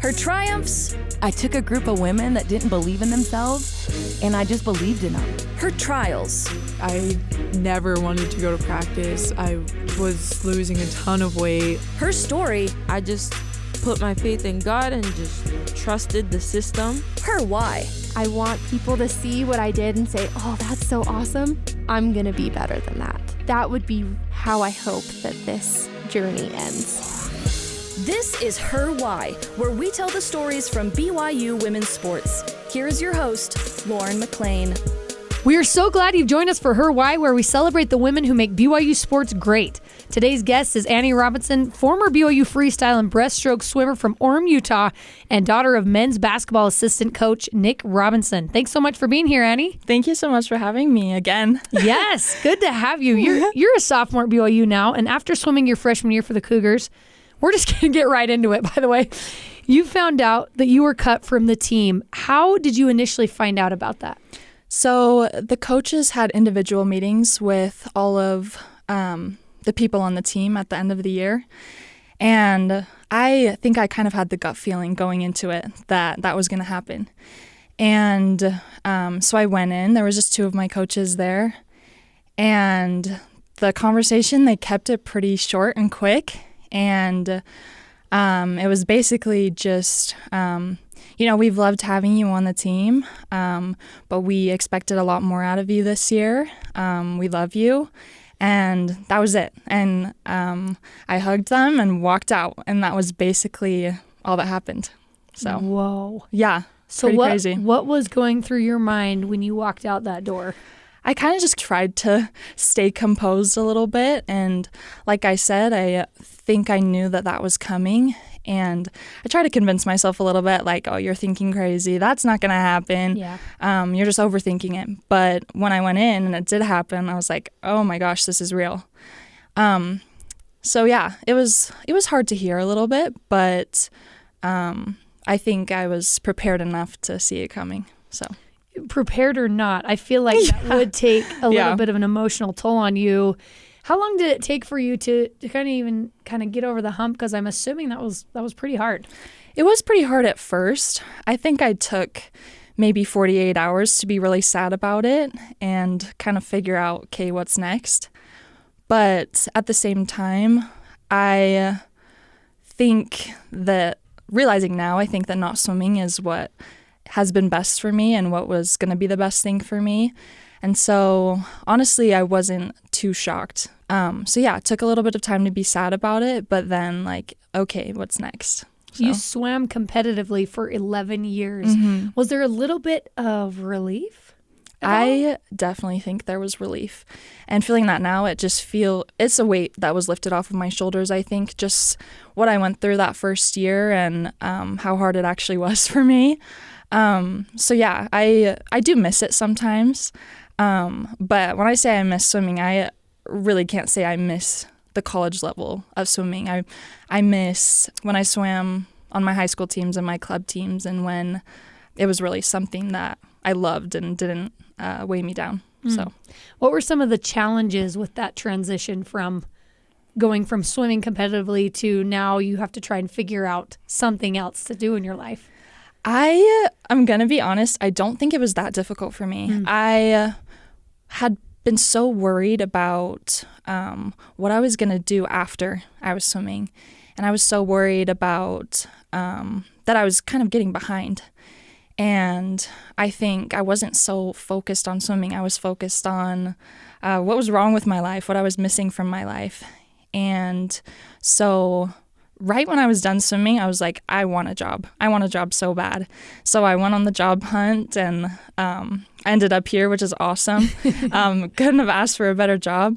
Her triumphs. I took a group of women that didn't believe in themselves, and I just believed in them. Her trials. I never wanted to go to practice. I was losing a ton of weight. Her story. I just put my faith in God and just trusted the system. Her why. I want people to see what I did and say, oh, that's so awesome. I'm going to be better than that. That would be how I hope that this journey ends. This is Her Why, where we tell the stories from BYU women's sports. Here is your host, Lauren McLean. We are so glad you've joined us for Her Why, where we celebrate the women who make BYU sports great. Today's guest is Annie Robinson, former BYU freestyle and breaststroke swimmer from Orem, Utah, and daughter of men's basketball assistant coach Nick Robinson. Thanks so much for being here, Annie. Thank you so much for having me again. Yes, good to have you. You're a sophomore at BYU now, and after swimming your freshman year for the Cougars, we're just going to get right into it, by the way. You found out that you were cut from the team. How did you initially find out about that? So the coaches had individual meetings with all of the people on the team at the end of the year. And I think I kind of had the gut feeling going into it that that was going to happen. And so I went in. There was just two of my coaches there. And the conversation, they kept it pretty short and quick. And it was basically just, we've loved having you on the team, but we expected a lot more out of you this year. We love you. And that was it. And I hugged them and walked out. And that was basically all that happened. So, whoa. Yeah. So crazy. What was going through your mind when you walked out that door? I kind of just tried to stay composed a little bit. And like I said, I think I knew that was coming. And I tried to convince myself a little bit like, oh, you're thinking crazy. That's not going to happen. Yeah. You're just overthinking it. But when I went in and it did happen, I was like, oh my gosh, this is real. So yeah, it was hard to hear a little bit, but I think I was prepared enough to see it coming. So. Prepared or not, I feel like that would take a little bit of an emotional toll on you. How long did it take for you to kind of get over the hump? Because I'm assuming that was pretty hard. It was pretty hard at first. I think I took maybe 48 hours to be really sad about it and kind of figure out, okay, what's next? But at the same time, I think that realizing now, I think that not swimming is what has been best for me and what was going to be the best thing for me. And so honestly, I wasn't too shocked. So yeah, it took a little bit of time to be sad about it, but then like, okay, what's next? So. You swam competitively for 11 years. Mm-hmm. Was there a little bit of relief? I definitely think there was relief. And feeling that now, it's a weight that was lifted off of my shoulders, I think, just what I went through that first year and how hard it actually was for me. So yeah, I do miss it sometimes. But when I say I miss swimming, I really can't say I miss the college level of swimming. I miss when I swam on my high school teams and my club teams and when it was really something that I loved and didn't weigh me down. So, what were some of the challenges with that transition from going from swimming competitively to now you have to try and figure out something else to do in your life? I'm going to be honest, I don't think it was that difficult for me. I had been so worried about what I was going to do after I was swimming. And I was so worried about that I was kind of getting behind. And I think I wasn't so focused on swimming. I was focused on what was wrong with my life, what I was missing from my life. And so right when I was done swimming, I was like, I want a job. I want a job so bad. So I went on the job hunt and I ended up here, which is awesome. Couldn't have asked for a better job.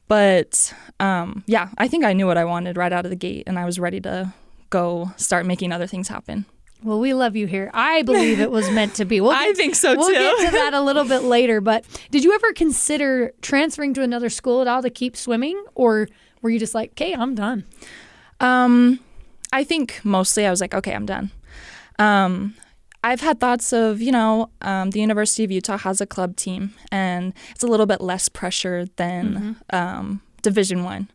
But yeah, I think I knew what I wanted right out of the gate and I was ready to go start making other things happen. Well, we love you here. I believe it was meant to be. I think so too. We'll get to that a little bit later. But did you ever consider transferring to another school at all to keep swimming? Or were you just like, okay, I'm done? I think mostly I was like, okay, I'm done. I've had thoughts of, the University of Utah has a club team and it's a little bit less pressure than Division I.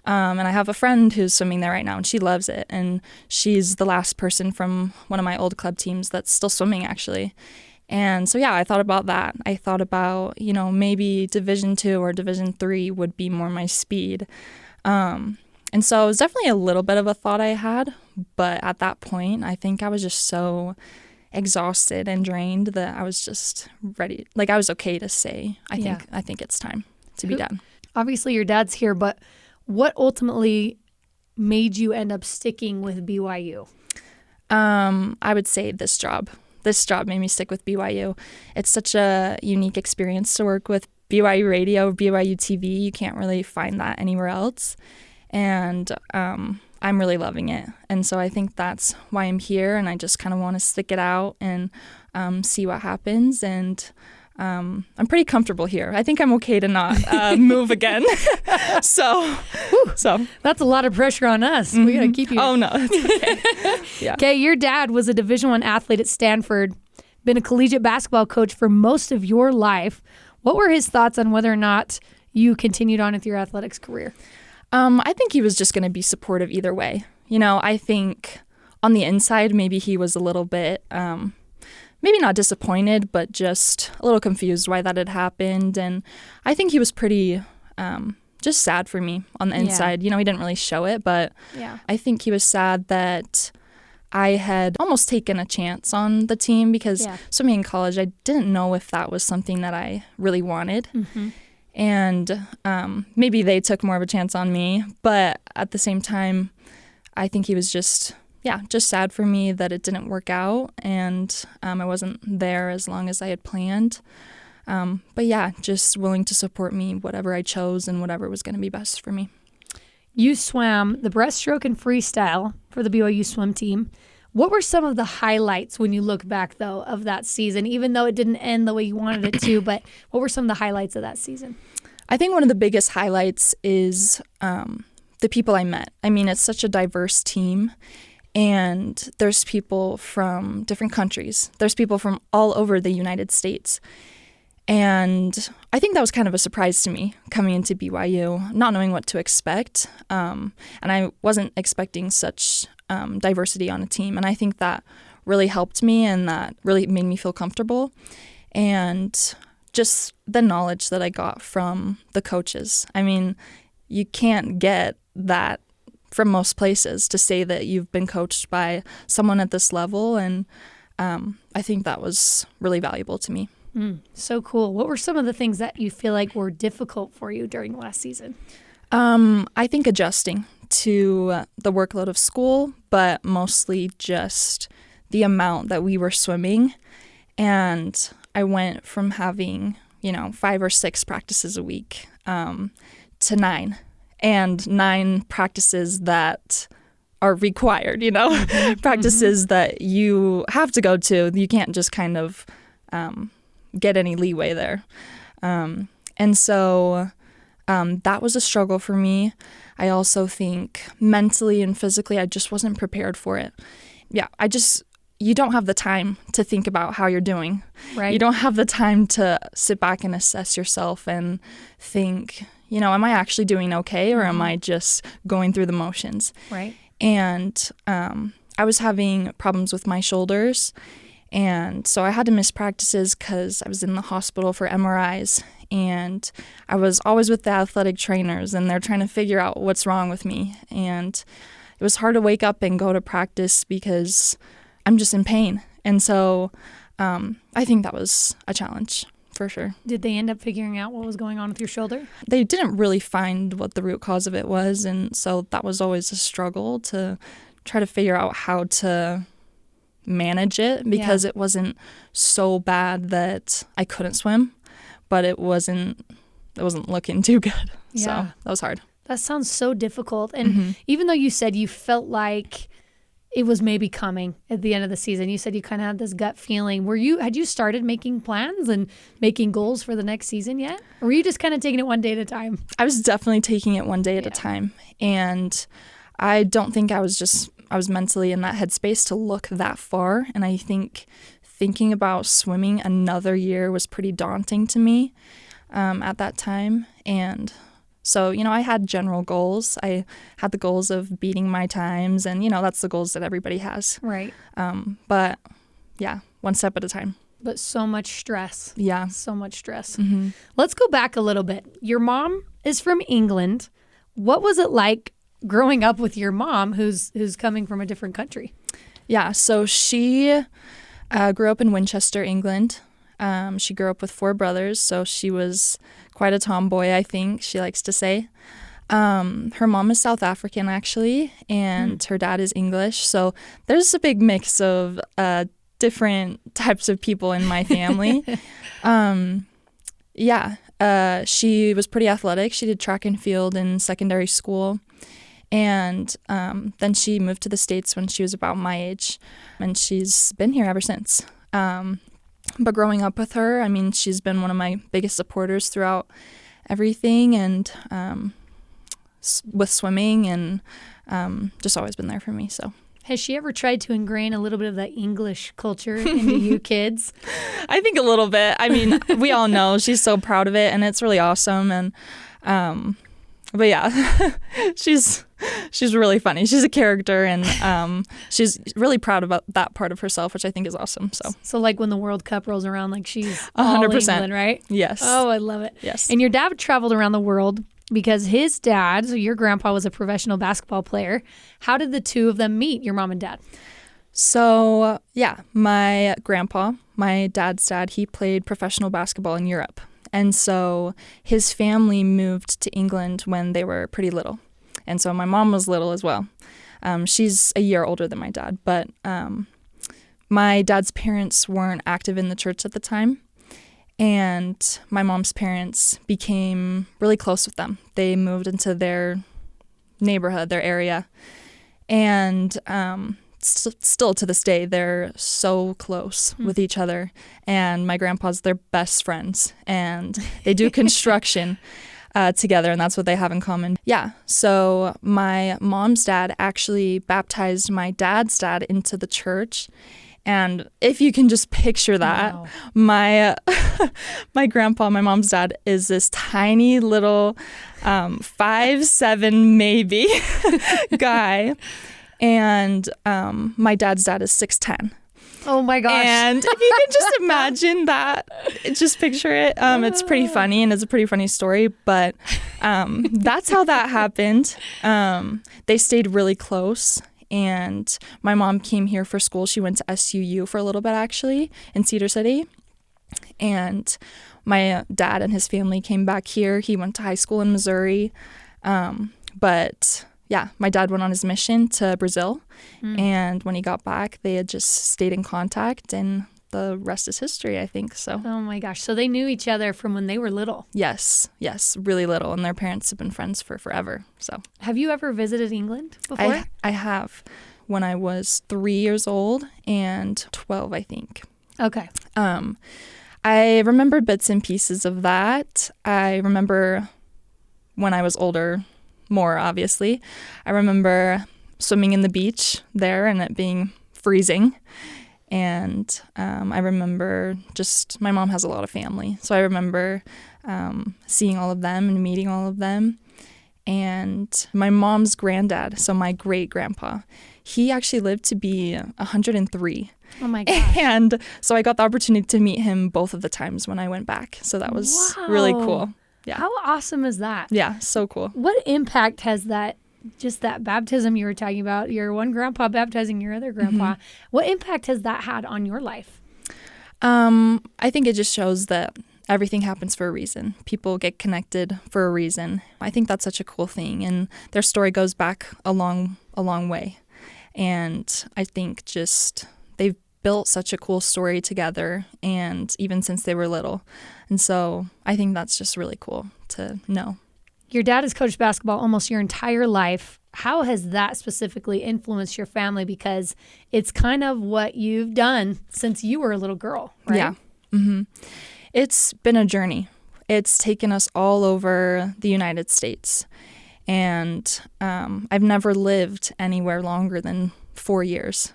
And I have a friend who's swimming there right now, and she loves it. And she's the last person from one of my old club teams that's still swimming, actually. And so, yeah, I thought about that. I thought about, maybe Division II or Division III would be more my speed. And so it was definitely a little bit of a thought I had. But at that point, I think I was just so exhausted and drained that I was just ready. Like, I was okay to say, I think it's time to be done. Obviously, your dad's here, but what ultimately made you end up sticking with BYU? I would say this job. This job made me stick with BYU. It's such a unique experience to work with BYU Radio, BYUtv. You can't really find that anywhere else. And I'm really loving it. And so I think that's why I'm here, and I just kind of want to stick it out and see what happens. And I'm pretty comfortable here. I think I'm okay to not move again. So that's a lot of pressure on us. Mm-hmm. We got to keep you. Oh, no. It's okay. Yeah. Okay, your dad was a Division I athlete at Stanford, been a collegiate basketball coach for most of your life. What were his thoughts on whether or not you continued on with your athletics career? I think he was just going to be supportive either way. I think on the inside, maybe he was a little bit, maybe not disappointed, but just a little confused why that had happened. And I think he was pretty just sad for me on the inside. He didn't really show it, but I think he was sad that I had almost taken a chance on the team because swimming in college, I didn't know if that was something that I really wanted. Mm-hmm. And maybe they took more of a chance on me. But at the same time, I think he was just sad for me that it didn't work out. And I wasn't there as long as I had planned. But just willing to support me, whatever I chose and whatever was going to be best for me. You swam the breaststroke and freestyle for the BYU Swim Team. What were some of the highlights when you look back, though, of that season, even though it didn't end the way you wanted it to? But what were some of the highlights of that season? I think one of the biggest highlights is the people I met. I mean, it's such a diverse team, and there's people from different countries. There's people from all over the United States. And I think that was kind of a surprise to me coming into BYU, not knowing what to expect. And I wasn't expecting such diversity on a team. And I think that really helped me, and that really made me feel comfortable. And just the knowledge that I got from the coaches. I mean, you can't get that from most places, to say that you've been coached by someone at this level. And I think that was really valuable to me. So cool. What were some of the things that you feel like were difficult for you during last season? I think adjusting to the workload of school, but mostly just the amount that we were swimming. And I went from having, 5 or 6 practices a week to 9, and 9 practices that are required, practices that you have to go to. You can't just kind of get any leeway there. And so that was a struggle for me. I also think mentally and physically, I just wasn't prepared for it. You don't have the time to think about how you're doing. Right. You don't have the time to sit back and assess yourself and think, am I actually doing okay, or am I just going through the motions? Right. And I was having problems with my shoulders. And so I had to miss practices because I was in the hospital for MRIs, and I was always with the athletic trainers, and they're trying to figure out what's wrong with me. And it was hard to wake up and go to practice because I'm just in pain. And so I think that was a challenge for sure. Did they end up figuring out what was going on with your shoulder? They didn't really find what the root cause of it was. And so that was always a struggle to try to figure out how to manage it, because it wasn't so bad that I couldn't swim, but it wasn't looking too good. So that was hard. That sounds so difficult. And even though you said you felt like it was maybe coming at the end of the season, you said you kind of had this gut feeling. Had you started making plans and making goals for the next season yet? Or were you just kind of taking it one day at a time? I was definitely taking it one day at a time. And I don't think I was mentally in that headspace to look that far. And I think thinking about swimming another year was pretty daunting to me at that time. And So, I had general goals. I had the goals of beating my times, and, that's the goals that everybody has. Right. But yeah, one step at a time. But so much stress. Yeah. So much stress. Mm-hmm. Let's go back a little bit. Your mom is from England. What was it like growing up with your mom who's coming from a different country? Yeah, so she grew up in Winchester, England. She grew up with 4 brothers, so she was quite a tomboy, I think, she likes to say. Her mom is South African, actually, and her dad is English. So there's a big mix of different types of people in my family. She was pretty athletic. She did track and field in secondary school. And then she moved to the States when she was about my age, and she's been here ever since. But growing up with her, I mean, she's been one of my biggest supporters throughout everything, and with swimming, and just always been there for me. So, has she ever tried to ingrain a little bit of that English culture into you kids? I think a little bit. I mean, we all know she's so proud of it, and it's really awesome. And but yeah, she's really funny. She's a character, and she's really proud about that part of herself, which I think is awesome. So like when the World Cup rolls around, like she's 100%, England, right? Yes. Oh, I love it. Yes. And your dad traveled around the world because his dad, so your grandpa, was a professional basketball player. How did the two of them meet, your mom and dad? So yeah, my grandpa, my dad's dad, he played professional basketball in Europe. And so his family moved to England when they were pretty little. And so my mom was little as well. She's a year older than my dad, but my dad's parents weren't active in the church at the time. And my mom's parents became really close with them. They moved into their neighborhood, their area. And still to this day, they're so close with each other. And my grandpa's their best friends. And they do construction together, and that's what they have in common. Yeah, so my mom's dad actually baptized my dad's dad into the church. And if you can just picture that, wow. My grandpa, my mom's dad, is this tiny little 5'7" maybe guy. And my dad's dad is 6'10". Oh my gosh. And if you can just imagine that, just picture it. It's pretty funny, and it's a pretty funny story, but that's how that happened. They stayed really close, and my mom came here for school. She went to SUU for a little bit, actually, in Cedar City. And my dad and his family came back here. He went to high school in Missouri. But yeah, my dad went on his mission to Brazil. And when he got back, they had just stayed in contact, and the rest is history, I think. So. Oh my gosh. So they knew each other from when they were little. Yes, really little. And their parents have been friends for forever. So. Have you ever visited England before? I have, when I was 3 years old and 12, I think. Okay. I remember bits and pieces of that. I remember when I was older, more obviously. I remember swimming in the beach there and it being freezing. And I remember just, my mom has a lot of family. So I remember seeing all of them and meeting all of them. And my mom's granddad, so my great-grandpa, he actually lived to be 103. Oh my gosh. And so I got the opportunity to meet him both of the times when I went back. So that was really cool. Yeah. How awesome is that? Yeah, so cool. What impact has that, just that baptism you were talking about, your one grandpa baptizing your other grandpa, what impact has that had on your life? I think it just shows that everything happens for a reason. People get connected for a reason. I think that's such a cool thing. And their story goes back a long way. And I think just they've built such a cool story together, and even since they were little. And so I think that's just really cool to know. Your dad has coached basketball almost your entire life. How has that specifically influenced your family? Because it's kind of what you've done since you were a little girl, right? Yeah. Mm-hmm. It's been a journey. It's taken us all over the United States. And I've never lived anywhere longer than 4 years.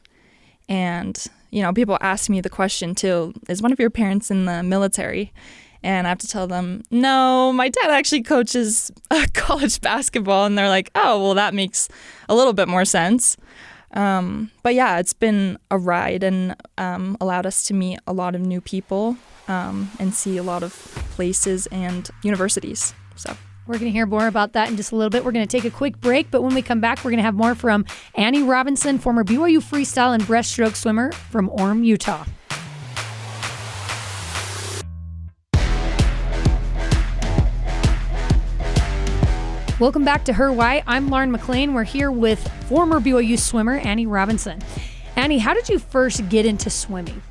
And, you know, people ask me the question too, is one of your parents in the military? And I have to tell them, no, my dad actually coaches college basketball. And they're like, oh, well, that makes a little bit more sense. But yeah, it's been a ride and allowed us to meet a lot of new people and see a lot of places and universities. So We're going to hear more about that in just a little bit. We're going to take a quick break, but when we come back, we're going to have more from Annie Robinson, former BYU freestyle and breaststroke swimmer from Orem, Utah. Welcome back to Her Why. I'm Lauren McLean. We're here with former BYU swimmer Annie Robinson. Annie, how did you first get into swimming?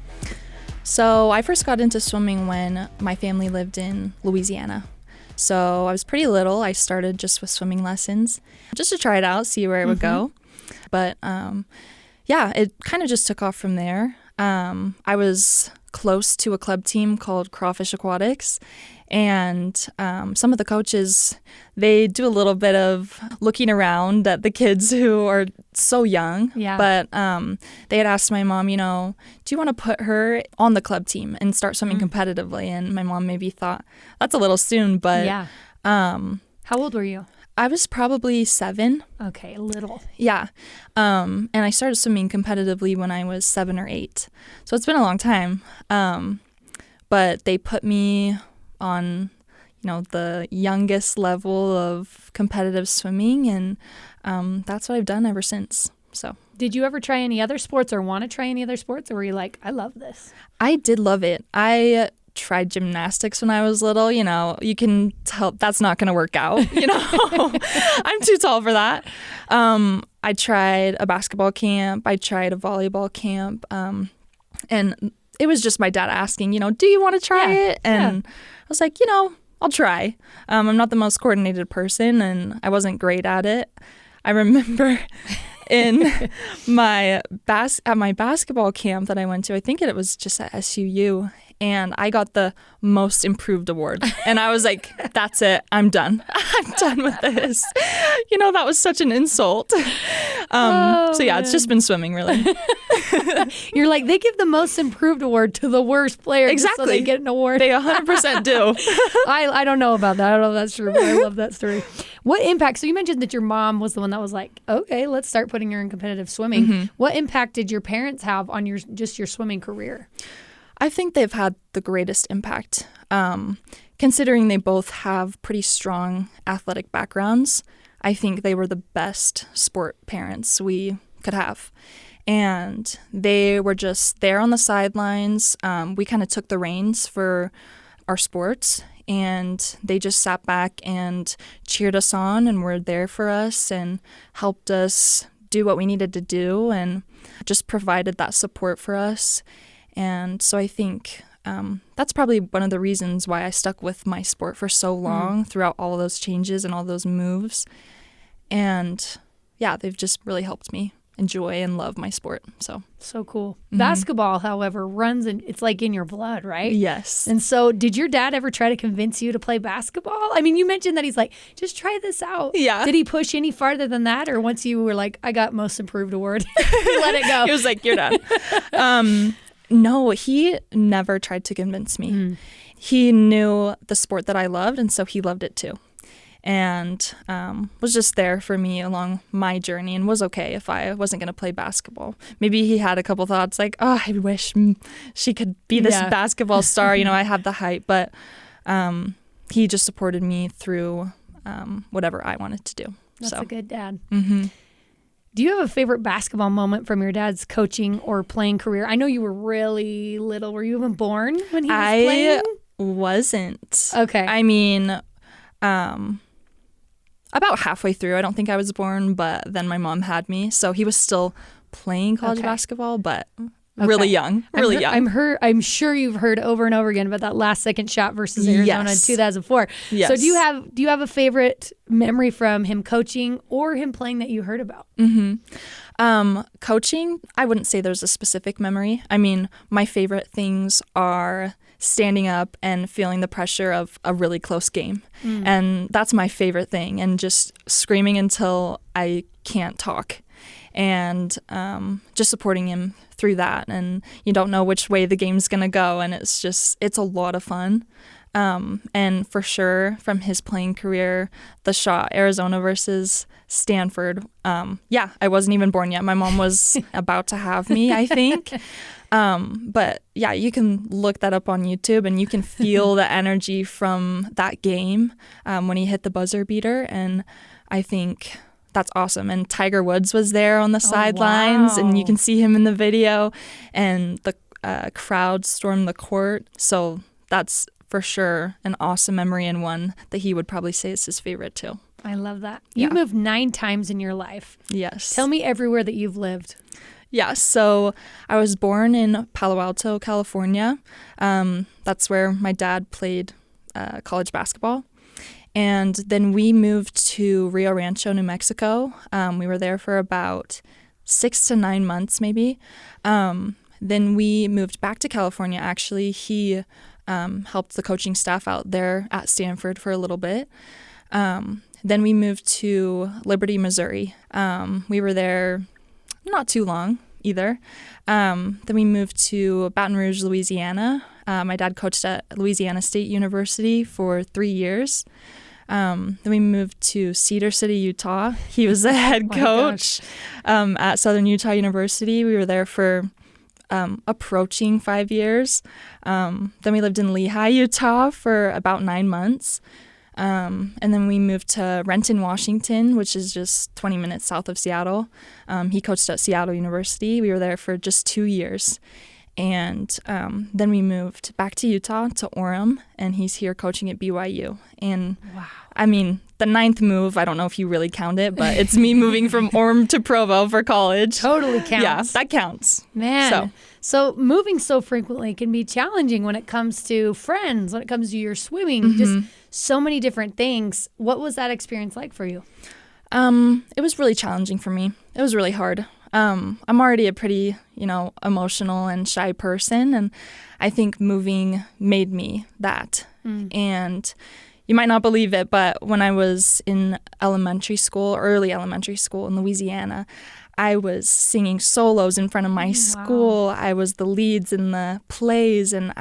So I first got into swimming when my family lived in Louisiana. So I was pretty little. I started just with swimming lessons, just to try it out, see where it would go. But yeah, it kind of just took off from there. I was close to a club team called Crawfish Aquatics. And some of the coaches, they do a little bit of looking around at the kids who are so young. Yeah. But they had asked my mom, do you want to put her on the club team and start swimming competitively? And my mom maybe thought, that's a little soon. But yeah. How old were you? I was probably 7. Okay, little. Yeah. And I started swimming competitively when I was 7 or 8. So it's been a long time. But they put me on, the youngest level of competitive swimming, and that's what I've done ever since. So, did you ever try any other sports or want to try any other sports, or were you like, I love this? I did love it. I tried gymnastics when I was little. You can tell that's not going to work out. I'm too tall for that. I tried a basketball camp. I tried a volleyball camp, and it was just my dad asking, do you want to try it? And I was like, I'll try. I'm not the most coordinated person, and I wasn't great at it. I remember in my basketball camp that I went to, I think it was just at SUU, and I got the most improved award. And I was like, that's it. I'm done. I'm done with this. That was such an insult. So yeah, it's just been swimming, really. You're like, they give the most improved award to the worst player. Exactly. So they get an award. They 100% do. I don't know about that. I don't know if that's true, but I love that story. What impact? So you mentioned that your mom was the one that was like, okay, let's start putting her in competitive swimming. What impact did your parents have on your swimming career? I think they've had the greatest impact, considering they both have pretty strong athletic backgrounds. I think they were the best sport parents we could have. And they were just there on the sidelines. We kind of took the reins for our sports, and they just sat back and cheered us on and were there for us and helped us do what we needed to do and just provided that support for us. And so I think that's probably one of the reasons why I stuck with my sport for so long throughout all of those changes and all those moves. And yeah, they've just really helped me enjoy and love my sport. So cool. Basketball, however, runs and it's like in your blood, right? Yes. And so did your dad ever try to convince you to play basketball? I mean, you mentioned that he's like, just try this out. Yeah. Did he push any farther than that? Or once you were like, I got most improved award, you let it go? He was like, you're done. No, he never tried to convince me. He knew the sport that I loved, and so he loved it too. And was just there for me along my journey and was okay if I wasn't going to play basketball. Maybe he had a couple thoughts like, oh, I wish she could be this basketball star. I have the height. But he just supported me through whatever I wanted to do. That's a good dad. Do you have a favorite basketball moment from your dad's coaching or playing career? I know you were really little. Were you even born when he was playing? I wasn't. Okay. I mean, about halfway through. I don't think I was born, but then my mom had me. So he was still playing college basketball, but really young. I'm sure you've heard over and over again about that last second shot versus Arizona in 2004. Yes. So do you have a favorite memory from him coaching or him playing that you heard about? Coaching, I wouldn't say there's a specific memory. I mean, my favorite things are standing up and feeling the pressure of a really close game. And that's my favorite thing. And just screaming until I can't talk. And just supporting him through that. And you don't know which way the game's going to go. And it's a lot of fun. And for sure, from his playing career, the shot Arizona versus Stanford. I wasn't even born yet. My mom was about to have me, I think. But yeah, you can look that up on YouTube and you can feel the energy from that game when he hit the buzzer beater. And I think that's awesome. And Tiger Woods was there on the sidelines, and you can see him in the video, and the crowd stormed the court. So that's for sure an awesome memory, and one that he would probably say is his favorite too. I love that. You moved 9 times in your life. Yes. Tell me everywhere that you've lived. Yeah, so I was born in Palo Alto, California. That's where my dad played college basketball. And then we moved to Rio Rancho, New Mexico. We were there for about 6 to 9 months maybe. Then we moved back to California, actually. He helped the coaching staff out there at Stanford for a little bit. Then we moved to Liberty, Missouri. We were there not too long either. Then we moved to Baton Rouge, Louisiana. My dad coached at Louisiana State University for 3 years. Then we moved to Cedar City, Utah. He was the head coach at Southern Utah University. We were there for approaching 5 years. Then we lived in Lehi, Utah for about 9 months. And then we moved to Renton, Washington, which is just 20 minutes south of Seattle. He coached at Seattle University. We were there for just 2 years. And then we moved back to Utah, to Orem, and he's here coaching at BYU. And wow. I mean, the 9th move, I don't know if you really count it, but it's me moving from Orem to Provo for college. Totally counts. Yeah, that counts. Man. So moving so frequently can be challenging when it comes to friends, when it comes to your swimming, just so many different things. What was that experience like for you? It was really challenging for me. It was really hard. I'm already a pretty, emotional and shy person, and I think moving made me that. And you might not believe it, but when I was in early elementary school in Louisiana, I was singing solos in front of my school. I was the leads in the plays, and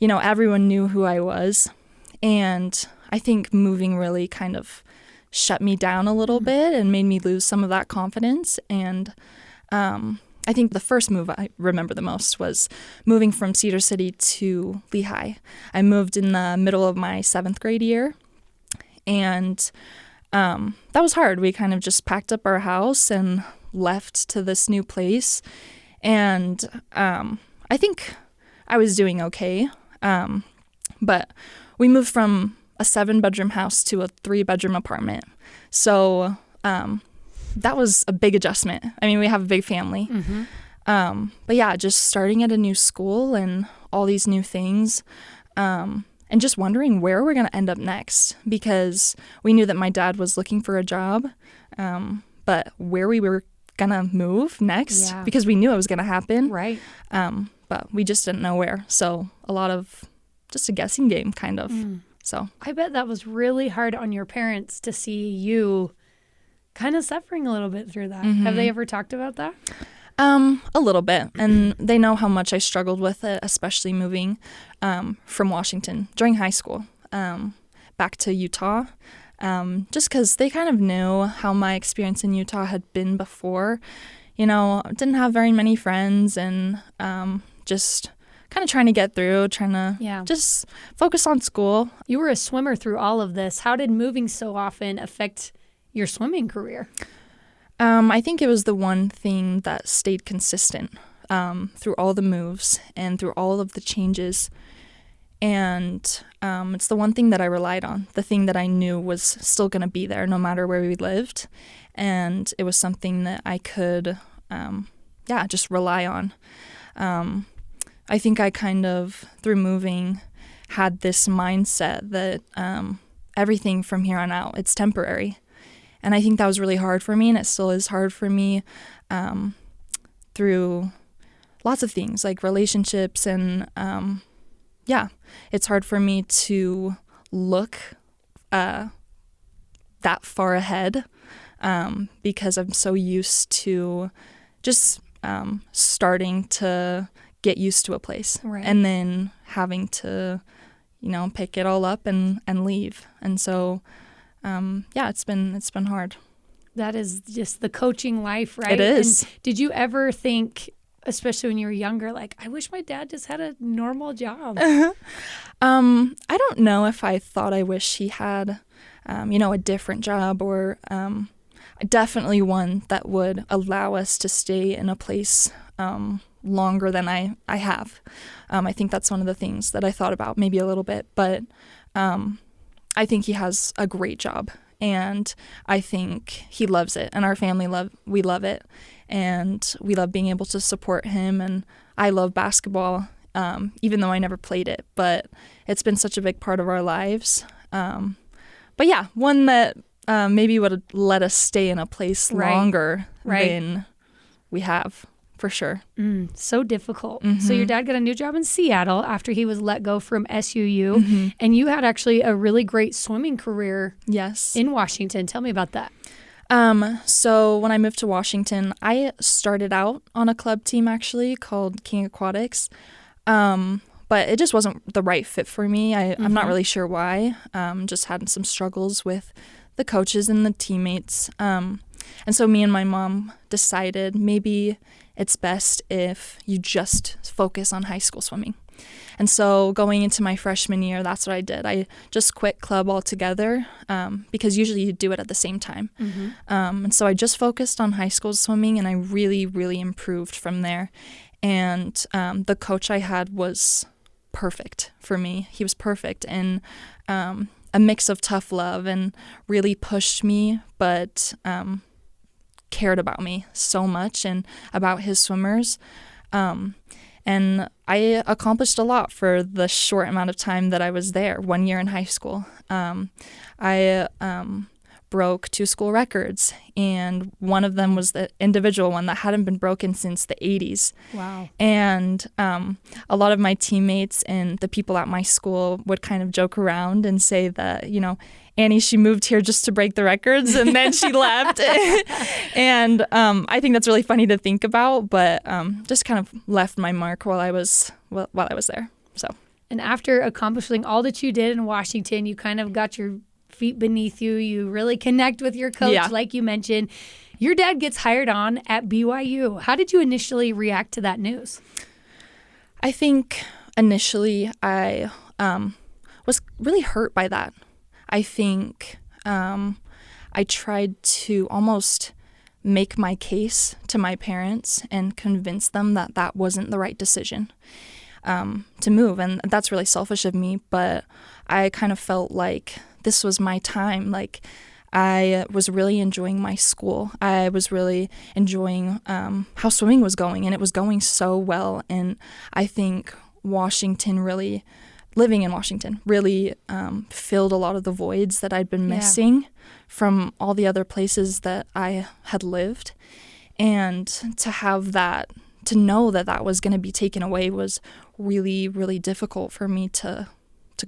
everyone knew who I was. And I think moving really kind of shut me down a little bit and made me lose some of that confidence. And I think the first move I remember the most was moving from Cedar City to Lehi. I moved in the middle of my 7th grade year, and that was hard. We kind of just packed up our house and left to this new place. And I think I was doing okay, but we moved from a 7-bedroom house to a 3-bedroom apartment. So that was a big adjustment. I mean, we have a big family. But yeah, just starting at a new school and all these new things, and just wondering where we're going to end up next, because we knew that my dad was looking for a job, but where we were going to move next, because we knew it was going to happen. Right. But we just didn't know where. So a lot of just a guessing game, kind of. So I bet that was really hard on your parents to see you kind of suffering a little bit through that. Have they ever talked about that? A little bit. And they know how much I struggled with it, especially moving from Washington during high school back to Utah. Just because they kind of knew how my experience in Utah had been before. Didn't have very many friends, and just kind of trying to get through, trying to just focus on school. You were a swimmer through all of this. How did moving so often affect your swimming career? I think it was the one thing that stayed consistent through all the moves and through all of the changes. And it's the one thing that I relied on, the thing that I knew was still going to be there no matter where we lived. And it was something that I could, just rely on. I think I kind of, through moving, had this mindset that everything from here on out, it's temporary. And I think that was really hard for me, and it still is hard for me through lots of things, like relationships. And it's hard for me to look that far ahead because I'm so used to just starting to get used to a place, right, and then having to, pick it all up and leave. And so, it's been hard. That is just the coaching life, right? It is. And did you ever think, especially when you were younger, like, I wish my dad just had a normal job? I don't know if I thought I wish he had, a different job, or definitely one that would allow us to stay in a place longer than I have. I think that's one of the things that I thought about maybe a little bit, but I think he has a great job. And I think he loves it, and our family we love it, and we love being able to support him. And I love basketball, even though I never played it, but it's been such a big part of our lives. But yeah, one that maybe would let us stay in a place longer than we have. For sure. So difficult. So your dad got a new job in Seattle after he was let go from SUU, and you had actually a really great swimming career in Washington. Tell me about that. So when I moved to Washington, I started out on a club team actually called King Aquatics, but it just wasn't the right fit for me. I'm not really sure why. Just had some struggles with the coaches and the teammates. And so me and my mom decided maybe it's best if you just focus on high school swimming. And so going into my freshman year, that's what I did. I just quit club altogether because usually you do it at the same time. And so I just focused on high school swimming, and I really, really improved from there. And the coach I had was perfect for me. He was perfect, and a mix of tough love and really pushed me, but cared about me so much and about his swimmers. And I accomplished a lot for the short amount of time that I was there, 1 year in high school. I broke 2 school records, and one of them was the individual one that hadn't been broken since the 80s. Wow. And a lot of my teammates and the people at my school would kind of joke around and say that, Annie, she moved here just to break the records, and then she left. And I think that's really funny to think about, but just kind of left my mark while I was there. So. And after accomplishing all that you did in Washington, you kind of got your feet beneath you. You really connect with your coach, like you mentioned. Your dad gets hired on at BYU. How did you initially react to that news? I think initially I was really hurt by that. I think I tried to almost make my case to my parents and convince them that that wasn't the right decision to move. And that's really selfish of me, but I kind of felt like this was my time. Like, I was really enjoying my school. I was really enjoying how swimming was going, and it was going so well. And I think living in Washington really filled a lot of the voids that I'd been missing from all the other places that I had lived. And to have that, to know that that was going to be taken away was really, really difficult for me to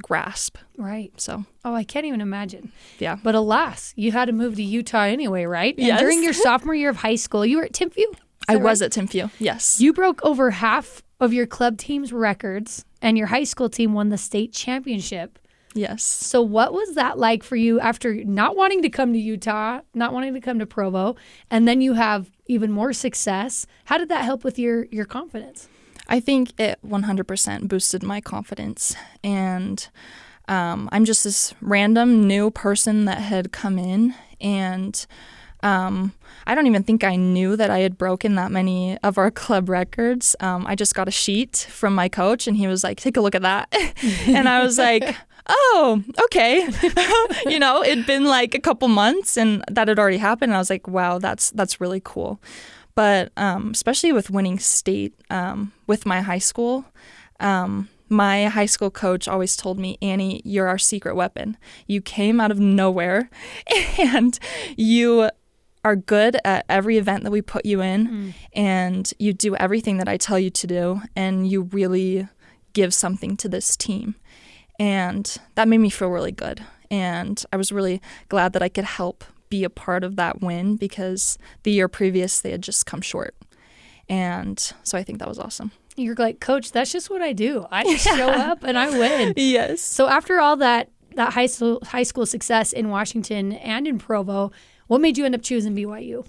grasp. Right. So. Oh, I can't even imagine. Yeah. But alas, you had to move to Utah anyway, right? Yes. And during your sophomore year of high school, you were at Timpview? I was at Timpview, yes. You broke over half of your club team's records, and your high school team won the state championship. Yes. So what was that like for you after not wanting to come to Utah, not wanting to come to Provo, and then you have even more success? How did that help with your confidence? I think it 100% boosted my confidence. And I'm just this random new person that had come in, and I don't even think I knew that I had broken that many of our club records. I just got a sheet from my coach, and he was like, take a look at that. And I was like, oh, okay. It'd been like a couple months, and that had already happened. And I was like, wow, that's really cool. But especially with winning state with my high school, my high school coach always told me, Annie, you're our secret weapon. You came out of nowhere, and you are good at every event that we put you in, and you do everything that I tell you to do, and you really give something to this team. And that made me feel really good. And I was really glad that I could help be a part of that win, because the year previous they had just come short. And so I think that was awesome. You're like, Coach, that's just what I do. I just show up and I win. Yes. So after all that high school success in Washington and in Provo, what made you end up choosing BYU?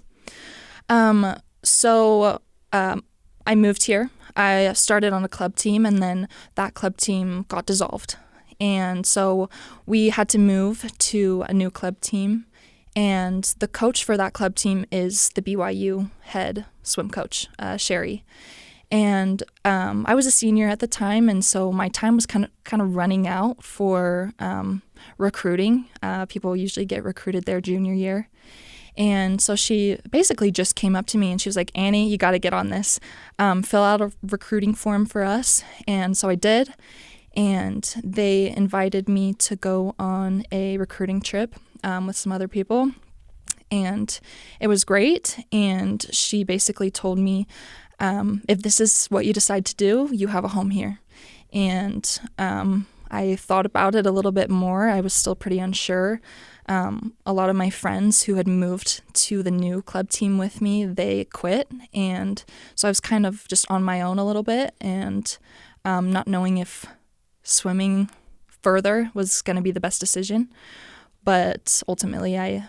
I moved here. I started on a club team, and then that club team got dissolved. And so we had to move to a new club team. And the coach for that club team is the BYU head swim coach, Sherry. And I was a senior at the time, and so my time was kind of running out for recruiting. People usually get recruited their junior year. And so she basically just came up to me and she was like, Annie, you got to get on this. Fill out a recruiting form for us. And so I did. And they invited me to go on a recruiting trip with some other people. And it was great. And she basically told me, if this is what you decide to do, you have a home here. And I thought about it a little bit more. I was still pretty unsure. A lot of my friends who had moved to the new club team with me, they quit. And so I was kind of just on my own a little bit and not knowing if swimming further was going to be the best decision. But ultimately, I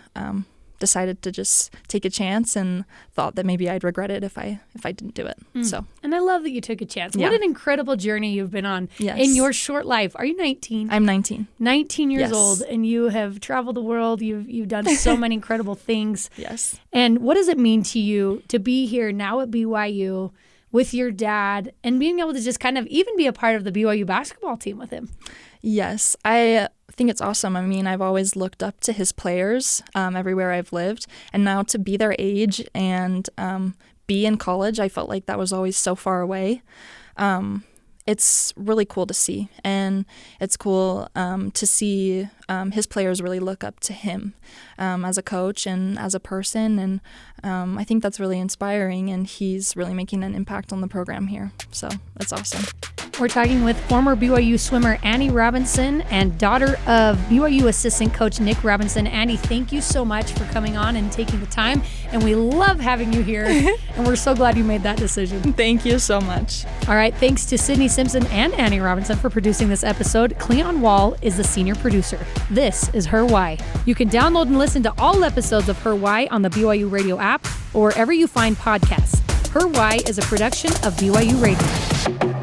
decided to just take a chance and thought that maybe I'd regret it if I didn't do it. So, and I love that you took a chance. Yeah. What an incredible journey you've been on Yes. in your short life. Are you 19? I'm 19. 19 years Yes. old, and you have traveled the world. You've done so many incredible things. Yes. And what does it mean to you to be here now at BYU with your dad and being able to just kind of even be a part of the BYU basketball team with him? Yes, I think it's awesome. I mean, I've always looked up to his players everywhere I've lived. And now to be their age and be in college, I felt like that was always so far away. It's really cool to see. And it's cool to see his players really look up to him as a coach and as a person. And I think that's really inspiring. And he's really making an impact on the program here. So it's awesome. We're talking with former BYU swimmer Annie Robinson and daughter of BYU assistant coach Nick Robinson. Annie, thank you so much for coming on and taking the time. And we love having you here. And we're so glad you made that decision. Thank you so much. All right. Thanks to Sydney Simpson and Annie Robinson for producing this episode. Cleon Wall is the senior producer. This is Her Why. You can download and listen to all episodes of Her Why on the BYU Radio app or wherever you find podcasts. Her Why is a production of BYU Radio.